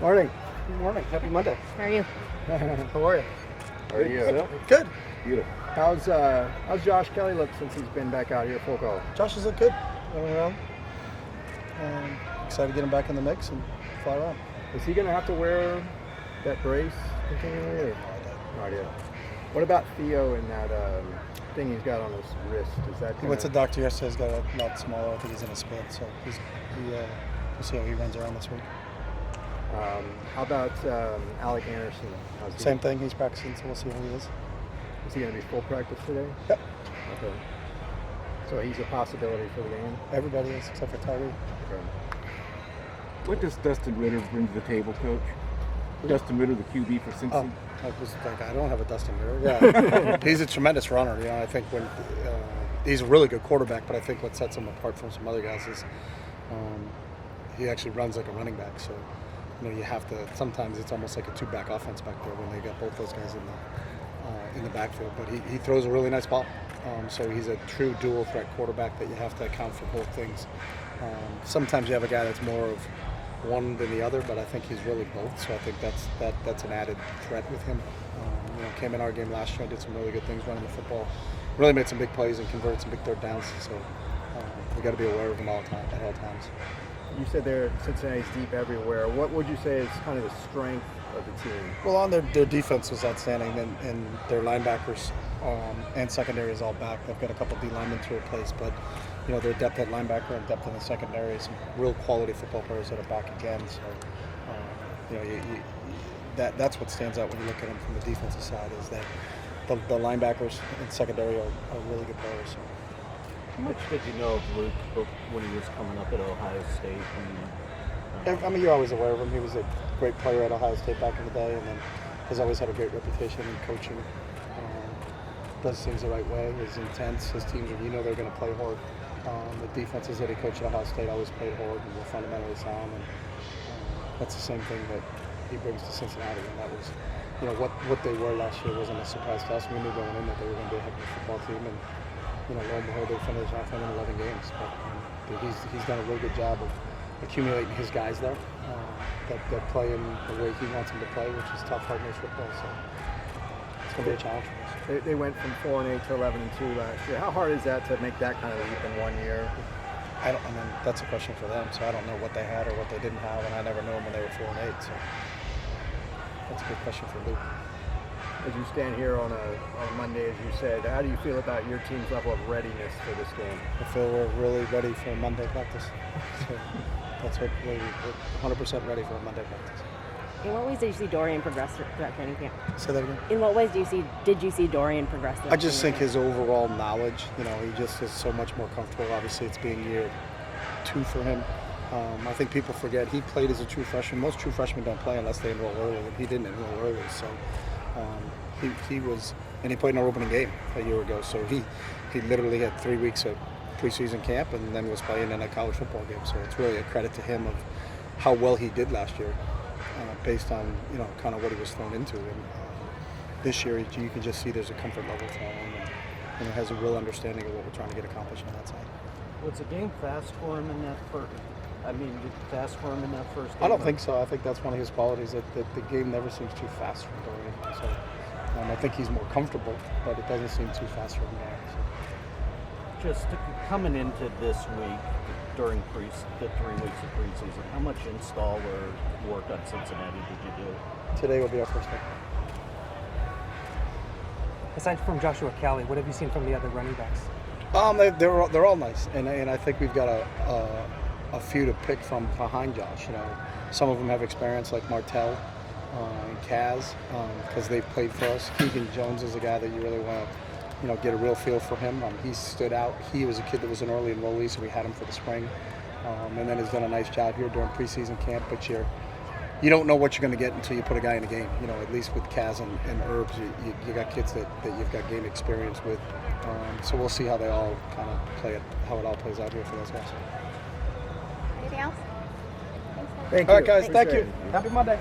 Morning. Good morning. Happy Monday. How are you? How are you? How are you? Good. Beautiful. How's Josh Kelly look since he's been back out here full call? Josh has looked good running around. Excited to get him back in the mix and fly around. Is he going to have to wear that brace continually? Or? No idea. What about Theo and that thing he's got on his wrist? Is that He went to the doctor yesterday. He's got a lot smaller. I think he's in a split. So we'll see how he runs around this week. How about Alec Anderson? Same thing. He's practicing, so we'll see how he is. Is he going to be full practice today? Yep. Okay. So he's a possibility for the game? Everybody is, except for Tyree. Okay. What does Dustin Ritter bring to the table, Coach? Dustin Ritter, the QB for Cincy? I don't have a Dustin Ritter. Yeah, he's a tremendous runner. You know, I think when he's a really good quarterback, but I think what sets him apart from some other guys is he actually runs like a running back. So you know, you have to. Sometimes it's almost like a two-back offense back there when they got both those guys in the backfield. But he throws a really nice ball. So he's a true dual threat quarterback that you have to account for both things. Sometimes you have a guy that's more of one than the other, but I think he's really both. So I think that's an added threat with him. You know, came in our game last year, did some really good things running the football, really made some big plays and converted some big third downs. So we got to be aware of him at all times. You said Cincinnati's deep everywhere. What would you say is kind of the strength of the team? Well, on their defense was outstanding, and their linebackers and secondary is all back. They've got a couple D linemen to replace, but you know, their depth at linebacker and depth in the secondary, some real quality football players that are back again. So you know, that's what stands out when you look at them from the defensive side, is that the linebackers and secondary are really good players. So. How much did you know of Luke when he was coming up at Ohio State? I mean, you're always aware of him. He was a great player at Ohio State back in the day, and then has always had a great reputation in coaching. Does things the right way. Is intense. His teams, you know, they're going to play hard. The defenses that he coached at Ohio State always played hard and were fundamentally sound, and that's the same thing that he brings to Cincinnati. And that was, you know, what they were last year wasn't a surprise to us. We knew going in that they were going to be a heck of a football team, and you know, lo and behold, they finished off in 11 games. But he's done a really good job of accumulating his guys there that play in the way he wants them to play, which is tough, hard-nosed football. So it's going to be a challenge for us. They went from 4-8 to 11-2 last year. How hard is that to make that kind of leap in 1 year? I mean, that's a question for them. So I don't know what they had or what they didn't have, and I never knew them when they were 4-8. So that's a good question for Luke. As you stand here on a Monday, as you said, how do you feel about your team's level of readiness for this game? I feel we're really ready for a Monday practice. So that's what we're 100% ready for a Monday practice. In what ways did you see Dorian progress throughout training camp? Say that again? In what ways did you see Dorian progress? I just think his overall knowledge, you know, he just is so much more comfortable. Obviously, it's being year 2 for him. I think people forget he played as a true freshman. Most true freshmen don't play unless they enroll early, and he didn't enroll early. So he was, and he played in our opening game a year ago. So he literally had 3 weeks of preseason camp and then was playing in a college football game. So it's really a credit to him of how well he did last year, based on, you know, kind of what he was thrown into. And this year you can just see there's a comfort level for him, and you know, has a real understanding of what we're trying to get accomplished on that side. Was the game fast for him in that first? I mean, fast for him in that first game? I don't think so. I think that's one of his qualities, that the game never seems too fast for Dorian. So I think he's more comfortable, but it doesn't seem too fast for him now. So. Just coming into this week during the 3 weeks of preseason, how much install or work on Cincinnati did you do? Today will be our first day. Aside from Joshua Kelly, what have you seen from the other running backs? They're all nice, and I think we've got a few to pick from behind Josh. You know, some of them have experience, like Martell and Kaz, because they've played for us. Keegan Jones is a guy that you really want to, you know, get a real feel for him. He stood out. He was a kid that was an early enrollee, so we had him for the spring, and then has done a nice job here during preseason camp. But you don't know what you're going to get until you put a guy in a game. You know, at least with Kaz and Herbs, you got kids that you've got game experience with. So we'll see how they all kind of how it all plays out here for those guys. Anything else? Thank you. All right, guys. Appreciate Thank you. it. Happy Monday.